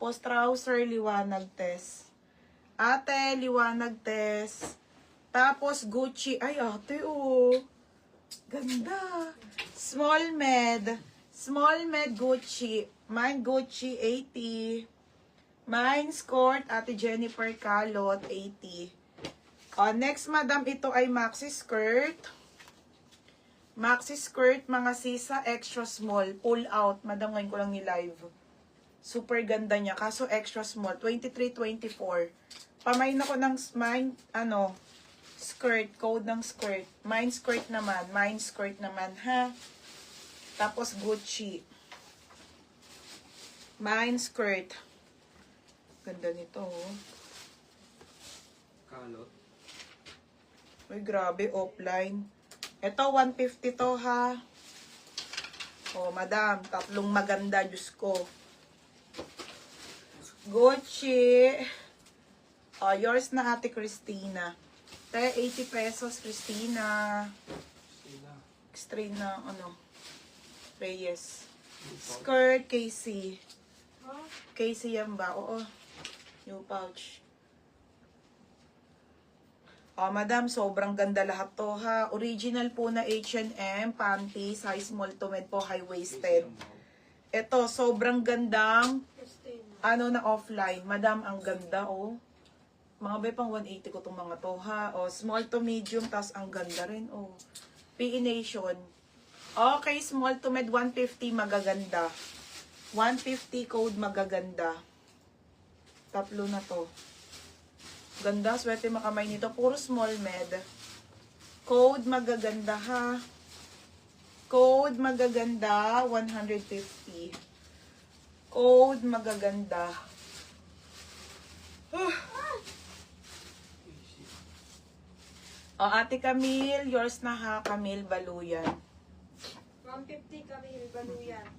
Tapos, trouser, liwanag test. Ate, liwanag test. Tapos, Gucci. Ay, ate, oh. Ganda. Small med. Small med Gucci. Mine Gucci, 80. Mine skirt, Ate Jennifer Calot, 80. Next, madam, ito ay maxi skirt. Maxi skirt, mga sisa, extra small. Pull out. Madam, ngayon ko lang ni-live. Super ganda niya. Kaso extra small. 23-24. Pamain ako ng mine, skirt. Code ng skirt. Mine skirt naman. Mine skirt naman, ha? Tapos Gucci. Mine skirt. Ganda nito, oh. Kalot. Uy, grabe, offline. Ito, 150 to, ha? Oh, madam, tatlong maganda, Diyos ko. Gucci. Yours na, Ate Christina. 80 pesos, Christina. Extreme na, Reyes. Skirt, Casey. Casey yan ba? Oo. New pouch. Madam, sobrang ganda lahat to, ha. Original po na H&M, panty, size small to med po, high-waisted. Ito, sobrang gandang, na offline. Madam, ang ganda, oh. Mga bay, pang 180 ko itong mga to, ha. Small to medium, tas ang ganda rin, oh. PE Nation. Okay, small to med, 150, magaganda. 150 code, magaganda. Tatlo na to. Ganda, swerte makamay nito. Puro small med. Code, magaganda, ha. Code, magaganda, 150. Code, magaganda. Ate Camille, yours na, ha. Camille Baluyan. 150 kami, baluyan.